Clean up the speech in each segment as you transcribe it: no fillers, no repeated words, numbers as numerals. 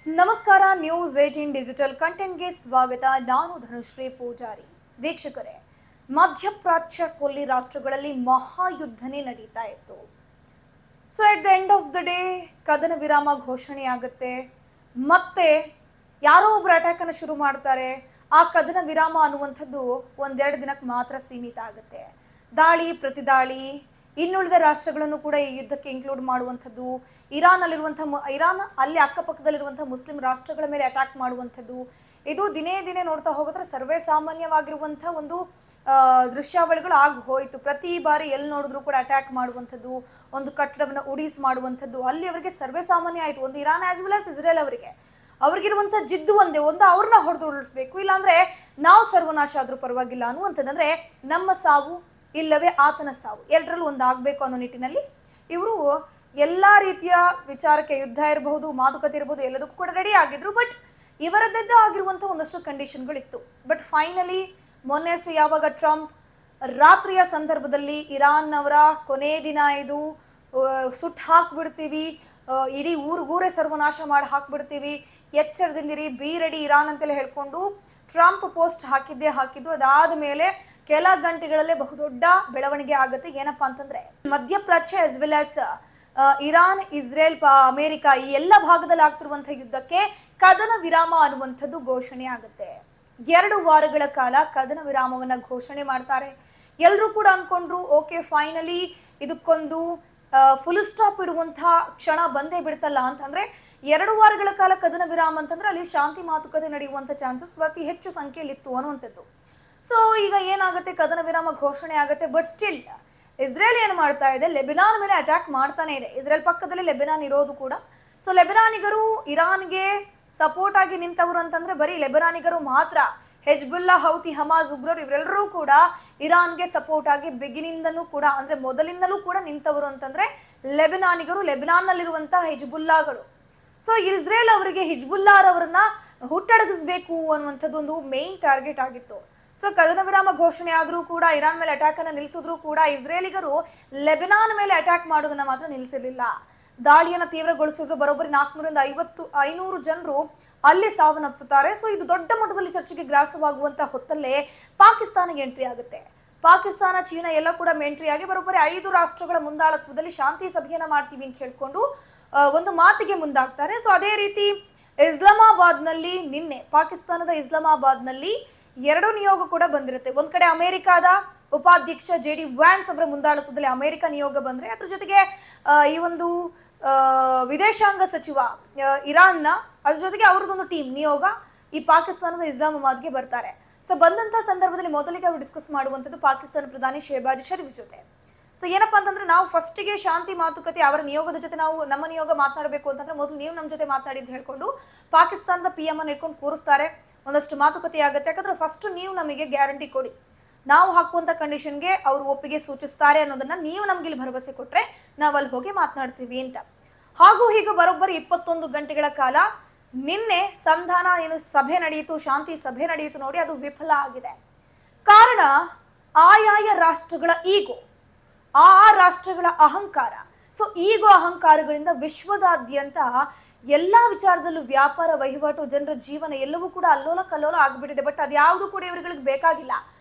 ನಮಸ್ಕಾರ. News 18 digital ಕಂಟೆಂಟ್ಗೆ ಸ್ವಾಗತ. ನಾನು ಧನುಶ್ರೀ ಪೂಜಾರಿ. ವೀಕ್ಷಕರೇ, ಮಧ್ಯಪ್ರಾಚ್ಯ ಕೊಲ್ಲಿ ರಾಷ್ಟ್ರಗಳಲ್ಲಿ ಮಹಾಯುದ್ಧನೇ ನಡೀತಾ ಇತ್ತು. So at the end of the day ಕದನ ವಿರಾಮ ಘೋಷಣೆ ಆಗುತ್ತೆ. ಮತ್ತೆ ಯಾರೋ ಒಬ್ರು ಅಟ್ಯಾಕ್ ಅನ್ನು ಶುರು ಮಾಡ್ತಾರೆ. ಆ ಕದನ ವಿರಾಮ ಅನ್ನುವಂಥದ್ದು ಒಂದೆರಡು ದಿನಕ್ಕೆ ಮಾತ್ರ ಸೀಮಿತ ಆಗುತ್ತೆ. ದಾಳಿ ಪ್ರತಿದಾಳಿ ಇನ್ನುಳಿದ ರಾಷ್ಟ್ರಗಳನ್ನು ಕೂಡ ಈ ಯುದ್ಧಕ್ಕೆ ಇನ್ಕ್ಲೂಡ್ ಮಾಡುವಂಥದ್ದು, ಇರಾನ್ ಅಲ್ಲಿ ಅಕ್ಕಪಕ್ಕದಲ್ಲಿರುವಂತಹ ಮುಸ್ಲಿಂ ರಾಷ್ಟ್ರಗಳ ಮೇಲೆ ಅಟ್ಯಾಕ್ ಮಾಡುವಂಥದ್ದು, ಇದು ದಿನೇ ದಿನೇ ನೋಡ್ತಾ ಹೋಗಿದ್ರೆ ಸರ್ವೇ ಸಾಮಾನ್ಯವಾಗಿರುವಂತಹ ಒಂದು ದೃಶ್ಯಾವಳಿಗಳು ಆಗಿ ಹೋಯಿತು. ಪ್ರತಿ ಬಾರಿ ಎಲ್ಲಿ ನೋಡಿದ್ರು ಕೂಡ ಅಟ್ಯಾಕ್ ಮಾಡುವಂಥದ್ದು, ಒಂದು ಕಟ್ಟಡವನ್ನು ಉಡೀಸ್ ಮಾಡುವಂಥದ್ದು ಅಲ್ಲಿ ಅವರಿಗೆ ಸರ್ವೇ ಸಾಮಾನ್ಯ ಆಯಿತು. ಒಂದು Iran as well as Israel ಅವ್ರಿಗಿರುವಂಥ ಜಿದ್ದು ಒಂದು ಅವ್ರನ್ನ ಹೊಡೆದು ಉಳಿಸ್ಬೇಕು, ಇಲ್ಲಾಂದ್ರೆ ನಾವು ಸರ್ವನಾಶ ಆದ್ರೂ ಪರವಾಗಿಲ್ಲ ಅನ್ನುವಂಥದ್ದು. ಅಂದ್ರೆ ನಮ್ಮ ಸಾವು ಇಲ್ಲವೇ ಆತನ ಸಾವು, ಎರಡರಲ್ಲೂ ಒಂದಾಗಬೇಕು ಅನ್ನೋ ನಿಟ್ಟಿನಲ್ಲಿ ಇವರು ಎಲ್ಲ ರೀತಿಯ ವಿಚಾರಕ್ಕೆ, ಯುದ್ಧ ಇರಬಹುದು, ಮಾತುಕತೆ ಇರಬಹುದು, ಎಲ್ಲದಕ್ಕೂ ಕೂಡ ರೆಡಿ ಆಗಿದ್ರು. ಬಟ್ ಇವರದ್ದೇ ಆಗಿರುವಂಥ ಒಂದಷ್ಟು ಕಂಡೀಷನ್ಗಳಿತ್ತು. ಬಟ್ ಫೈನಲಿ ಮೊನ್ನೆಷ್ಟು ಯಾವಾಗ ಟ್ರಂಪ್ ರಾತ್ರಿಯ ಸಂದರ್ಭದಲ್ಲಿ ಇರಾನ್ ಅವರ ಕೊನೆ ದಿನ ಇದು, ಸುಟ್ಟು ಹಾಕ್ಬಿಡ್ತೀವಿ, ಇಡೀ ಊರೇ ಸರ್ವನಾಶ ಮಾಡಿ ಹಾಕ್ಬಿಡ್ತೀವಿ, ಎಚ್ಚರದಿಂದಿರಿ, ಬಿ ರೆಡಿ ಇರಾನ್ ಅಂತೆಲ್ಲ ಹೇಳ್ಕೊಂಡು ಟ್ರಂಪ್ ಪೋಸ್ಟ್ ಹಾಕಿದ್ದು. ಅದಾದ ಮೇಲೆ ಕೆಲ ಗಂಟೆಗಳಲ್ಲೇ ಬಹುದೊಡ್ಡ ಬೆಳವಣಿಗೆ ಆಗುತ್ತೆ. ಏನಪ್ಪಾ ಅಂತಂದ್ರೆ ಮಧ್ಯಪ್ರಾಚ್ಯ as well as Iran, Israel, America ಈ ಎಲ್ಲ ಭಾಗದಲ್ಲಿ ಆಗ್ತಿರುವಂತಹ ಯುದ್ಧಕ್ಕೆ ಕದನ ವಿರಾಮ ಅನ್ನುವಂಥದ್ದು ಘೋಷಣೆ ಆಗುತ್ತೆ. 2 ವಾರಗಳ ಕಾಲ ಕದನ ವಿರಾಮವನ್ನ ಘೋಷಣೆ ಮಾಡ್ತಾರೆ. ಎಲ್ಲರೂ ಕೂಡ ಅನ್ಕೊಂಡ್ರು, ಓಕೆ ಫೈನಲಿ ಇದಕ್ಕೊಂದು ಫುಲ್ ಸ್ಟಾಪ್ ಇಡುವಂತಹ ಕ್ಷಣ ಬಂದೇ ಬಿಡ್ತಲ್ಲ ಅಂತಂದ್ರೆ 2 ವಾರಗಳ ಕಾಲ ಕದನ ವಿರಾಮ ಅಂತಂದ್ರೆ ಅಲ್ಲಿ ಶಾಂತಿ ಮಾತುಕತೆ ನಡೆಯುವಂಥ ಚಾನ್ಸಸ್ ಅತಿ ಹೆಚ್ಚು ಸಂಖ್ಯೆಯಲ್ಲಿ ಇತ್ತು ಅನ್ನುವಂಥದ್ದು. ಸೊ ಈಗ ಏನಾಗುತ್ತೆ, ಕದನ ವಿರಾಮ ಘೋಷಣೆ ಆಗುತ್ತೆ. ಬಟ್ ಸ್ಟಿಲ್ ಇಸ್ರೇಲ್ ಏನು ಮಾಡ್ತಾ ಇದೆ, ಲೆಬನಾನ್ ಮೇಲೆ ಅಟ್ಯಾಕ್ ಮಾಡ್ತಾನೆ ಇದೆ. ಇಸ್ರೇಲ್ ಪಕ್ಕದಲ್ಲಿ ಲೆಬನಾನ್ ಇರೋದು ಕೂಡ. ಸೊ ಲೆಬನಾನಿಗರು ಇರಾನ್ಗೆ ಸಪೋರ್ಟ್ ಆಗಿ ನಿಂತವರು ಅಂತಂದ್ರೆ ಬರೀ ಲೆಬನಾನಿಗರು ಮಾತ್ರ. ಹೆಜ್ಬುಲ್ಲಾ, ಹೌತಿ, ಹಮಾಸ್ ಉಗ್ರರು ಇವರೆಲ್ಲರೂ ಕೂಡ ಇರಾನ್ಗೆ ಸಪೋರ್ಟ್ ಆಗಿ ಬಿಗಿನಿಂದನೂ ಕೂಡ, ಅಂದ್ರೆ ಮೊದಲಿಂದಲೂ ಕೂಡ ನಿಂತವರು ಅಂತಂದ್ರೆ ಲೆಬನಾನಿಗರು, ಲೆಬನಾನ್ನಲ್ಲಿರುವಂತಹ ಹೆಜ್ಬುಲ್ಲಾಗಳು. ಸೊ ಇಸ್ರೇಲ್ ಅವರಿಗೆ ಹಿಜ್ಬುಲ್ಲಾರವರನ್ನ ಹುಟ್ಟಡಗಿಸ್ಬೇಕು ಅನ್ನುವಂಥದ್ದು ಒಂದು ಮೇನ್ ಟಾರ್ಗೆಟ್ ಆಗಿತ್ತು. ಸೊ ಕದನ ವಿರಾಮ ಘೋಷಣೆ ಆದರೂ ಕೂಡ, ಇರಾನ್ ಮೇಲೆ ಅಟ್ಯಾಕ್ ಅನ್ನು ನಿಲ್ಲಿಸಿದ್ರು ಕೂಡ ಇಸ್ರೇಲಿಗರು ಲೆಬನಾನ್ ಮೇಲೆ ಅಟ್ಯಾಕ್ ಮಾಡೋದನ್ನ ಮಾತ್ರ ನಿಲ್ಲಿಸಿರಲಿಲ್ಲ. ದಾಳಿಯನ್ನು ತೀವ್ರಗೊಳಿಸಿದ್ರು. ಬರೋಬ್ಬರಿ 450-500 ಜನರು ಅಲ್ಲಿ ಸಾವನ್ನಪ್ಪುತ್ತಾರೆ. ಸೊ ಇದು ದೊಡ್ಡ ಮಟ್ಟದಲ್ಲಿ ಚರ್ಚೆಗೆ ಗ್ರಾಸವಾಗುವಂತಹ ಹೊತ್ತಲ್ಲೇ ಪಾಕಿಸ್ತಾನಿಗೆ ಎಂಟ್ರಿ ಆಗುತ್ತೆ. ಪಾಕಿಸ್ತಾನ, ಚೀನಾ ಎಲ್ಲ ಕೂಡ ಎಂಟ್ರಿ ಆಗಿ ಬರೋಬ್ಬರಿ 5 ರಾಷ್ಟ್ರಗಳ ಮುಂದಾಳತ್ವದಲ್ಲಿ ಶಾಂತಿ ಸಭೆಯನ್ನ ಮಾಡ್ತೀವಿ ಅಂತ ಹೇಳ್ಕೊಂಡು ಒಂದು ಮಾತಿಗೆ ಮುಂದಾಗ್ತಾರೆ. ಸೊ ಅದೇ ರೀತಿ ಇಸ್ಲಾಮಾಬಾದ್ನಲ್ಲಿ ನಿನ್ನೆ, ಪಾಕಿಸ್ತಾನದ ಇಸ್ಲಾಮಾಬಾದ್ನಲ್ಲಿ 2 ನಿಯೋಗ ಕೂಡ ಬಂದಿರುತ್ತೆ. ಒಂದ್ ಕಡೆ ಅಮೆರಿಕಾದ ಉಪಾಧ್ಯಕ್ಷ JD ವ್ಯಾನ್ಸ್ ಅವರ ಮುಂದಾಳತ್ವದಲ್ಲಿ ಅಮೆರಿಕ ನಿಯೋಗ ಬಂದ್ರೆ, ಅದ್ರ ಜೊತೆಗೆ ಈ ಒಂದು ವಿದೇಶಾಂಗ ಸಚಿವ ಇರಾನ್ನ, ಅದ್ರ ಜೊತೆಗೆ ಅವರದೊಂದು ಟೀಮ್ ನಿಯೋಗ ಈ ಪಾಕಿಸ್ತಾನದ ಇಸ್ಲಾಮಾಬಾದ್ಗೆ ಬರ್ತಾರೆ. ಸೊ ಬಂದಂತ ಸಂದರ್ಭದಲ್ಲಿ ಮೊದಲಿಗೆ ಅವರು ಡಿಸ್ಕಸ್ ಮಾಡುವಂಥದ್ದು ಪಾಕಿಸ್ತಾನ ಪ್ರಧಾನಿ ಶೆಹಬಾಜ್ ಶರೀಫ್ ಜೊತೆ. ಸೊ ಏನಪ್ಪಾ ಅಂತಂದ್ರೆ, ನಾವು ಫಸ್ಟಿಗೆ ಶಾಂತಿ ಮಾತುಕತೆ ಅವರ ನಿಯೋಗದ ಜೊತೆ ನಮ್ಮ ನಿಯೋಗ ಮಾತನಾಡಬೇಕು ಅಂತಂದ್ರೆ ಮೊದಲು ನೀವು ನಮ್ಮ ಜೊತೆ ಮಾತನಾಡಿ ಅಂತ ಹೇಳ್ಕೊಂಡು ಪಾಕಿಸ್ತಾನದ PM ಅನ್ನು ಇಟ್ಕೊಂಡು ಕೂರಿಸ್ತಾರೆ. ಒಂದಷ್ಟು ಮಾತುಕತೆ ಆಗುತ್ತೆ. ಯಾಕಂದ್ರೆ ಫಸ್ಟ್ ನೀವು ನಮಗೆ ಗ್ಯಾರಂಟಿ ಕೊಡಿ, ನಾವು ಹಾಕುವಂತ ಕಂಡೀಷನ್ಗೆ ಅವರು ಒಪ್ಪಿಗೆ ಸೂಚಿಸ್ತಾರೆ ಅನ್ನೋದನ್ನ ನೀವು ನಮ್ಗೆ ಇಲ್ಲಿ ಭರವಸೆ ಕೊಟ್ರೆ ನಾವು ಅಲ್ಲಿ ಹೋಗಿ ಮಾತನಾಡ್ತೀವಿ ಅಂತ. ಹಾಗೂ ಹೀಗೆ ಬರೋಬ್ಬರಿ 21 ಗಂಟೆಗಳ ಕಾಲ ನಿನ್ನೆ ಸಂಧಾನ ಏನು ಸಭೆ ನಡೆಯಿತು, ಶಾಂತಿ ಸಭೆ ನಡೆಯಿತು ನೋಡಿ, ಅದು ವಿಫಲ ಆಗಿದೆ. ಕಾರಣ ಆಯಾಯ ರಾಷ್ಟ್ರಗಳ ಈಗೋ, ಆ ರಾಷ್ಟ್ರಗಳ ಅಹಂಕಾರ. ಸೊ ಈಗೋ ಅಹಂಕಾರಗಳಿಂದ ವಿಶ್ವದಾದ್ಯಂತ ಎಲ್ಲಾ ವಿಚಾರದಲ್ಲೂ ವ್ಯಾಪಾರ, ವಹಿವಾಟು, ಜನರ ಜೀವನ ಎಲ್ಲವೂ ಕೂಡ ಅಲ್ಲೋಲ ಕಲ್ಲೋಲ ಆಗ್ಬಿಟ್ಟಿದೆ. ಬಟ್ ಅದ್ಯಾವುದು ಕೂಡ ಇವರುಗಳಿಗೆ ಬೇಕಾಗಿಲ್ಲ.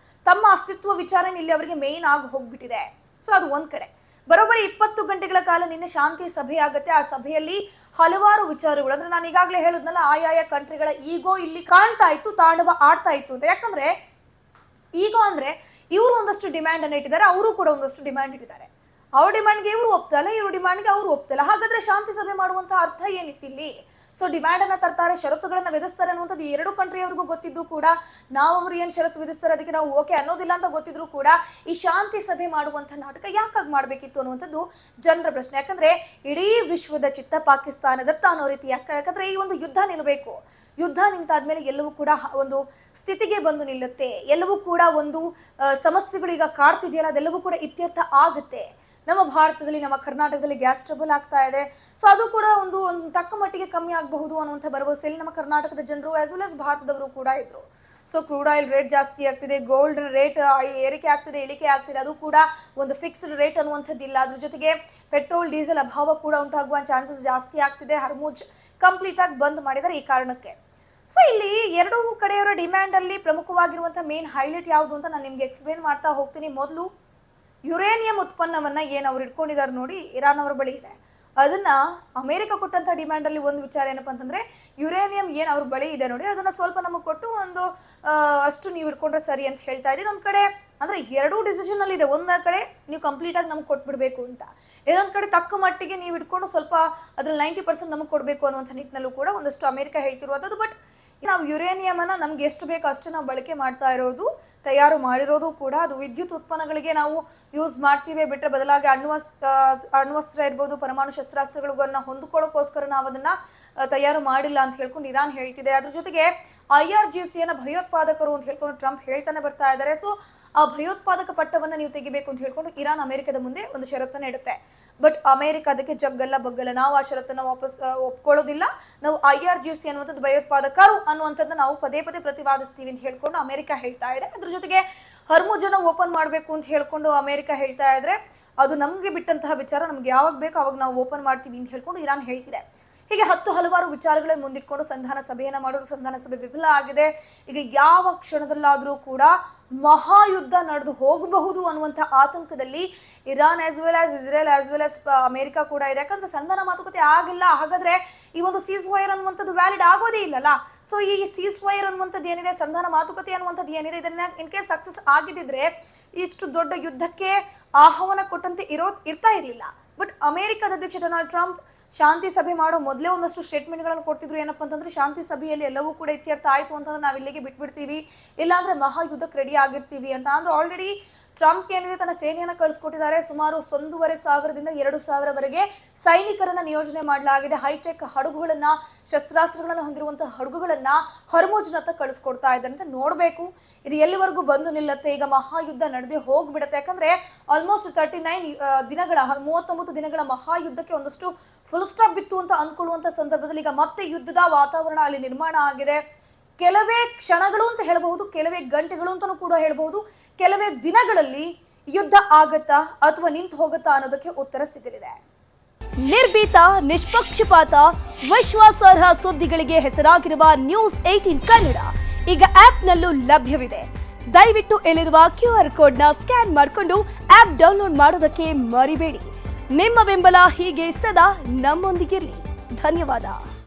ತಮ್ಮ ಅಸ್ತಿತ್ವ ವಿಚಾರನೇ ಇಲ್ಲಿ ಅವರಿಗೆ ಮೇನ್ ಆಗಿ ಹೋಗ್ಬಿಟ್ಟಿದೆ. ಸೊ ಅದು ಒಂದ್ ಕಡೆ. ಬರೋಬ್ಬರಿ 20 ಗಂಟೆಗಳ ಕಾಲ ನಿನ್ನೆ ಶಾಂತಿ ಸಭೆ ಆಗುತ್ತೆ. ಆ ಸಭೆಯಲ್ಲಿ ಹಲವಾರು ವಿಚಾರಗಳು, ಅಂದ್ರೆ ನಾನು ಈಗಾಗಲೇ ಹೇಳಿದ್ನಲ್ಲ, ಆಯಾಯ ಕಂಟ್ರಿಗಳ ಈಗೋ ಇಲ್ಲಿ ಕಾಣ್ತಾ ಇತ್ತು, ತಾಂಡವ ಆಡ್ತಾ ಇತ್ತು ಅಂತ. ಯಾಕಂದ್ರೆ ಈಗೋ ಅಂದ್ರೆ ಇವರು ಒಂದಷ್ಟು ಡಿಮ್ಯಾಂಡ್ ಅನ್ನು ಇಟ್ಟಿದ್ದಾರೆ, ಅವರು ಕೂಡ ಒಂದಷ್ಟು ಡಿಮ್ಯಾಂಡ್ ಇಟ್ಟಿದ್ದಾರೆ. ಅವ್ರ ಡಿಮ್ಯಾಂಡ್ಗೆ ಇವರು ಒಪ್ತಲ್ಲ, ಇವ್ರ ಡಿಮ್ಯಾಂಡ್ಗೆ ಅವ್ರು ಒಪ್ತಲ್ಲ. ಹಾಗಾದ್ರೆ ಶಾಂತಿ ಸಭೆ ಮಾಡುವಂತಹ ಅರ್ಥ ಏನಿತ್ತಿಲ್ಲಿ? ಸೊ ಡಿಮ್ಯಾಂಡ್ ಅನ್ನ ತರ್ತಾರೆ, ಷರತ್ತುಗಳನ್ನ ವಿಧಿಸ್ತಾರೆ ಅನ್ನುವಂಥದ್ದು 2 ಕಂಟ್ರಿಯವರಿಗೂ ಗೊತ್ತಿದ್ದು ಕೂಡ, ನಾವು ಅವರು ಏನ್ ಷರತ್ತು ವಿಧಿಸ್ತಾರೆ ಅದಕ್ಕೆ ನಾವು ಓಕೆ ಅನ್ನೋದಿಲ್ಲ ಅಂತ ಗೊತ್ತಿದ್ರು ಕೂಡ ಈ ಶಾಂತಿ ಸಭೆ ಮಾಡುವಂತಹ ನಾಟಕ ಯಾಕಾಗಿ ಮಾಡ್ಬೇಕಿತ್ತು ಅನ್ನುವಂಥದ್ದು ಜನರ ಪ್ರಶ್ನೆ. ಯಾಕಂದ್ರೆ ಇಡೀ ವಿಶ್ವದ ಚಿತ್ತ ಪಾಕಿಸ್ತಾನದತ್ತ ಅನ್ನೋ ರೀತಿ. ಯಾಕಂದ್ರೆ ಈ ಒಂದು ಯುದ್ಧ ನಿಲ್ಲಬೇಕು. ಯುದ್ಧ ನಿಂತಾದ್ಮೇಲೆ ಎಲ್ಲವೂ ಕೂಡ ಒಂದು ಸ್ಥಿತಿಗೆ ಬಂದು ನಿಲ್ಲುತ್ತೆ. ಎಲ್ಲವೂ ಕೂಡ ಒಂದು ಸಮಸ್ಯೆಗಳು ಈಗ ಕಾಡ್ತಿದೆಯಲ್ಲ, ಅದೆಲ್ಲವೂ ಕೂಡ ಇತ್ಯರ್ಥ ಆಗುತ್ತೆ. ನಮ್ಮ ಭಾರತದಲ್ಲಿ, ನಮ್ಮ ಕರ್ನಾಟಕದಲ್ಲಿ ಗ್ಯಾಸ್ ಟ್ರಬಲ್ ಆಗ್ತಾ ಇದೆ. ಸೊ ಅದು ಕೂಡ ಒಂದು ತಕ್ಕ ಮಟ್ಟಿಗೆ ಕಮ್ಮಿ ಆಗಬಹುದು ಅನ್ನುವಂಥ ಭರವಸೆಯಲ್ಲಿ ನಮ್ಮ ಕರ್ನಾಟಕದ ಜನರು ಆಸ್ ವೆಲ್ ಆಸ್ ಭಾರತದವರು ಕೂಡ ಇದ್ರು. ಸೊ ಕ್ರೂಡ್ ಆಯಿಲ್ ರೇಟ್ ಜಾಸ್ತಿ ಆಗ್ತಿದೆ, ಗೋಲ್ಡ್ ರೇಟ್ ಏರಿಕೆ ಆಗ್ತಿದೆ, ಇಳಿಕೆ ಆಗ್ತಿದೆ. ಅದು ಕೂಡ ಒಂದು ಫಿಕ್ಸ್ಡ್ ರೇಟ್ ಅನ್ನುವಂಥದ್ದಿಲ್ಲ. ಅದ್ರ ಜೊತೆಗೆ ಪೆಟ್ರೋಲ್ ಡೀಸೆಲ್ ಅಭಾವ ಕೂಡ ಉಂಟಾಗುವ ಚಾನ್ಸಸ್ ಜಾಸ್ತಿ ಆಗ್ತಿದೆ. ಹರ್ಮುಜ್ ಕಂಪ್ಲೀಟ್ ಆಗಿ ಬಂದ್ ಮಾಡಿದ್ದಾರೆ ಈ ಕಾರಣಕ್ಕೆ. ಸೊ ಇಲ್ಲಿ ಎರಡೂ ಕಡೆಯವರ ಡಿಮ್ಯಾಂಡ್ ಅಲ್ಲಿ ಪ್ರಮುಖವಾಗಿರುವಂಥ ಮೇನ್ ಹೈಲೈಟ್ ಯಾವುದು ಅಂತ ನಾನು ನಿಮ್ಗೆ ಎಕ್ಸ್ಪ್ಲೇನ್ ಮಾಡ್ತಾ ಹೋಗ್ತೀನಿ. ಮೊದಲು ಯುರೇನಿಯಂ ಉತ್ಪನ್ನವನ್ನ ಏನು ಅವ್ರು ಇಟ್ಕೊಂಡಿದ್ದಾರೆ ನೋಡಿ, ಇರಾನ್ ಅವರ ಬಳಿ ಇದೆ. ಅದನ್ನ ಅಮೆರಿಕ ಕೊಟ್ಟಂತ ಡಿಮ್ಯಾಂಡ್ ಅಲ್ಲಿ ಒಂದು ವಿಚಾರ ಏನಪ್ಪಾ ಅಂತಂದ್ರೆ, ಯುರೇನಿಯಂ ಏನು ಅವ್ರ ಬಳಿ ಇದೆ ನೋಡಿ, ಅದನ್ನ ಸ್ವಲ್ಪ ನಮಗೆ ಕೊಟ್ಟು ಒಂದು ಅಷ್ಟು ನೀವು ಇಟ್ಕೊಂಡ್ರೆ ಸರಿ ಅಂತ ಹೇಳ್ತಾ ಇದ್ದೀನಿ. ಒಂದು ಕಡೆ ಅಂದ್ರೆ ಎರಡೂ ಡಿಸಿಷನ್ ಅಲ್ಲಿ ಇದೆ. ಒಂದ ಕಡೆ ನೀವು ಕಂಪ್ಲೀಟ್ ಆಗಿ ನಮ್ಗೆ ಕೊಟ್ಬಿಡ್ಬೇಕು ಅಂತ, ಇನ್ನೊಂದ್ ಕಡೆ ತಕ್ಕ ಮಟ್ಟಿಗೆ ನೀವು ಇಟ್ಕೊಂಡು ಸ್ವಲ್ಪ ಅದ್ರಲ್ಲಿ 90% ನಮಗೆ ಕೊಡಬೇಕು ಅನ್ನುವಂಥ ನಿಟ್ಟಿನಲ್ಲೂ ಕೂಡ ಒಂದಷ್ಟು ಅಮೆರಿಕ ಹೇಳ್ತಿರುವಂಥದ್ದು. ಬಟ್ ನಾವು ಯುರೇನಿಯಂ ಅನ್ನ ನಮ್ಗೆ ಎಷ್ಟು ಬೇಕೋ ಅಷ್ಟೇ ನಾವು ಬಳಕೆ ಮಾಡ್ತಾ ಇರೋದು, ತಯಾರು ಮಾಡಿರೋದು ಕೂಡ. ಅದು ವಿದ್ಯುತ್ ಉತ್ಪನ್ನಗಳಿಗೆ ನಾವು ಯೂಸ್ ಮಾಡ್ತೀವಿ ಬಿಟ್ಟರೆ ಬದಲಾಗಿ ಅಣ್ವಸ್ತ್ರ ಇರ್ಬೋದು, ಪರಮಾಣು ಶಸ್ತ್ರಾಸ್ತ್ರಗಳನ್ನ ಹೊಂದಿಕೊಳ್ಳೋಕ್ಕೋಸ್ಕರ ನಾವು ಅದನ್ನ ತಯಾರು ಮಾಡಿಲ್ಲ ಅಂತ ಹೇಳ್ಕೊಂಡು ಇರಾನ್ ಹೇಳ್ತಿದೆ. ಅದ್ರ ಜೊತೆಗೆ IRGCನ ಭಯೋತ್ಪಾದಕರು ಅಂತ ಹೇಳ್ಕೊಂಡು ಟ್ರಂಪ್ ಹೇಳ್ತಾನೆ ಬರ್ತಾ ಇದ್ದಾರೆ. ಸೊ ಆ ಭಯೋತ್ಪಾದಕ ಪಟ್ಟವನ್ನ ನೀವು ತೆಗಿಬೇಕು ಅಂತ ಹೇಳ್ಕೊಂಡು ಇರಾನ್ ಅಮೆರಿಕದ ಮುಂದೆ ಒಂದು ಷರತ್ತನ್ನ ಇಡುತ್ತೆ. ಬಟ್ ಅಮೆರಿಕ ಅದಕ್ಕೆ ಜಗ್ಗಲ್ಲ ಬಗ್ಗಲ್ಲ, ನಾವು ಆ ಷರತ್ತನ್ನ ವಾಪಸ್ ಒಪ್ಕೊಳ್ಳೋದಿಲ್ಲ. ನಾವು IRGC ಅನ್ನುವಂಥದ್ದು ಭಯೋತ್ಪಾದಕರು ಅನ್ನುವಂಥದ್ದನ್ನ ನಾವು ಪದೇ ಪದೇ ಪ್ರತಿಪಾದಿಸ್ತೀವಿ ಅಂತ ಹೇಳ್ಕೊಂಡು ಅಮೆರಿಕ ಹೇಳ್ತಾ ಇದೆ. ಅದ್ರ ಜೊತೆಗೆ ಹರ್ಮುಜನ್ನ ಓಪನ್ ಮಾಡಬೇಕು ಅಂತ ಹೇಳ್ಕೊಂಡು ಅಮೆರಿಕ ಹೇಳ್ತಾ ಇದ್ರೆ ಅದು ನಮ್ಗೆ ಬಿಟ್ಟಂತಹ ವಿಚಾರ, ನಮ್ಗೆ ಯಾವಾಗ ಬೇಕೋ ಅವಾಗ ನಾವು ಓಪನ್ ಮಾಡ್ತೀವಿ ಅಂತ ಹೇಳ್ಕೊಂಡು ಇರಾನ್ ಹೇಳ್ತಿದೆ. ಹೀಗೆ ಹಲವಾರು ವಿಚಾರಗಳನ್ನ ಮುಂದಿಟ್ಕೊಂಡು ಸಂಧಾನ ಸಭೆಯನ್ನ ಮಾಡೋದು. ಸಂಧಾನ ಸಭೆ ವಿಫಲ ಆಗಿದೆ. ಈಗ ಯಾವ ಕ್ಷಣದಲ್ಲಾದರೂ ಕೂಡ ಮಹಾಯುದ್ಧ ನಡೆದು ಹೋಗಬಹುದು ಅನ್ನುವಂಥ ಆತಂಕದಲ್ಲಿ Iran as well as Israel as well as America ಕೂಡ ಇದೆ. ಯಾಕಂದ್ರೆ ಸಂಧಾನ ಮಾತುಕತೆ ಆಗಿಲ್ಲ, ಹಾಗಾದ್ರೆ ಈ ಒಂದು ಸೀಸ್ ಫೈರ್ ಅನ್ನುವಂಥದ್ದು ವ್ಯಾಲಿಡ್ ಆಗೋದೇ ಇಲ್ಲಲ್ಲ. ಸೊ ಈ ಸೀಸ್ ಫೈರ್ ಅನ್ನುವಂಥದ್ದು ಏನಿದೆ, ಸಂಧಾನ ಮಾತುಕತೆ ಅನ್ನುವಂಥದ್ದು ಏನಿದೆ, ಇದನ್ನ ಇನ್ ಕೇಸ್ ಸಕ್ಸಸ್ ಆಗಿದ್ದಿದ್ರೆ ಇಷ್ಟು ದೊಡ್ಡ ಯುದ್ಧಕ್ಕೆ ಆಹ್ವಾನ ಕೊಟ್ಟಂತೆ ಇರ್ತಾ ಇರಲಿಲ್ಲ. ಬಟ್ ಅಮೆರಿಕದ ಅಧ್ಯಕ್ಷ ಡೊನಾಲ್ಡ್ ಟ್ರಂಪ್ ಶಾಂತಿ ಸಭೆ ಮಾಡೋ ಮೊದಲೇ ಒಂದಷ್ಟು ಸ್ಟೇಟ್ಮೆಂಟ್ಗಳನ್ನು ಕೊಡ್ತಿದ್ರು. ಏನಪ್ಪ ಅಂತಂದ್ರೆ, ಶಾಂತಿ ಸಭೆಯಲ್ಲಿ ಎಲ್ಲವೂ ಕೂಡ ಇತ್ಯರ್ಥ ಆಯಿತು ಅಂತಂದ್ರೆ ನಾವು ಇಲ್ಲಿಗೆ ಬಿಟ್ಬಿಡ್ತೀವಿ, ಇಲ್ಲಾಂದ್ರೆ ಮಹಾಯುದ್ಧಕ್ಕೆ ರೆಡಿ ಆಗಿರ್ತೀವಿ ಅಂತ. ಅಂದ್ರೆ ಆಲ್ರೆಡಿ ಟ್ರಂಪ್ ಏನಿದೆ ತನ್ನ ಸೇನೆಯನ್ನು ಕಳಿಸ್ಕೊಟ್ಟಿದ್ದಾರೆ. ಸುಮಾರು 1,500ದಿಂದ 2,000ವರೆಗೆ ಸೈನಿಕರನ್ನ ನಿಯೋಜನೆ ಮಾಡಲಾಗಿದೆ. ಹೈಟೆಕ್ ಹಡಗುಗಳನ್ನ, ಶಸ್ತ್ರಾಸ್ತ್ರಗಳನ್ನ ಹೊಂದಿರುವಂತಹ ಹಡಗುಗಳನ್ನ ಹರ್ಮುಜ್ನತ್ತ ಕಳಿಸ್ಕೊಡ್ತಾ ಇದ್ದಾರೆ ಅಂತ ನೋಡ್ಬೇಕು ಇದು ಎಲ್ಲಿವರೆಗೂ ಬಂದು ನಿಲ್ಲತ್ತೆ. ಈಗ ಮಹಾಯುದ್ಧ ನಡೆದೇ ಹೋಗ್ಬಿಡತ್ತೆ. ಯಾಕಂದ್ರೆ ಆಲ್ಮೋಸ್ಟ್ 39 ದಿನಗಳ ಮಹಾಯುದ್ಧಕ್ಕೆ ಒಂದಷ್ಟು ಫುಲ್ ಸ್ಟಾಪ್ ಬಿತ್ತು ಅಂತ ಅಂದ್ಕೊಳ್ಳುವಂತ ಸಂದರ್ಭದಲ್ಲಿ ಈಗ ಮತ್ತೆ ಯುದ್ಧದ ವಾತಾವರಣ ಅಲ್ಲಿ ನಿರ್ಮಾಣ ಆಗಿದೆ. ಕೆಲವೇ ಕ್ಷಣಗಳು ಅಂತ ಹೇಳಬಹುದು, ಕೆಲವೇ ಗಂಟೆಗಳು ಅಂತಲೂ ಕೂಡ ಹೇಳಬಹುದು, ಕೆಲವೇ ದಿನಗಳಲ್ಲಿ ಯುದ್ಧ ಆಗತ್ತಾ ಅಥವಾ ನಿಂತು ಹೋಗುತ್ತಾ ಅನ್ನೋದಕ್ಕೆ ಉತ್ತರ ಸಿಗಲಿದೆ. ನಿರ್ಭೀತ, ನಿಷ್ಪಕ್ಷಪಾತ, ವಿಶ್ವಾಸಾರ್ಹ ಸುದ್ದಿಗಳಿಗೆ ಹೆಸರಾಗಿರುವ ನ್ಯೂಸ್ 18 ಕನ್ನಡ ಈಗ ಆಪ್ನಲ್ಲೂ ಲಭ್ಯವಿದೆ. ದಯವಿಟ್ಟು ಇಲ್ಲಿರುವ QR ಕೋಡ್ನ ಸ್ಕ್ಯಾನ್ ಮಾಡಿಕೊಂಡು ಆಪ್ ಡೌನ್ಲೋಡ್ ಮಾಡೋದಕ್ಕೆ ಮರಿಬೇಡಿ. ನಿಮ್ಮ ಬೆಂಬಲ ಹೀಗೆ ಸದಾ ನಮ್ಮೊಂದಿಗಿರಲಿ. ಧನ್ಯವಾದ.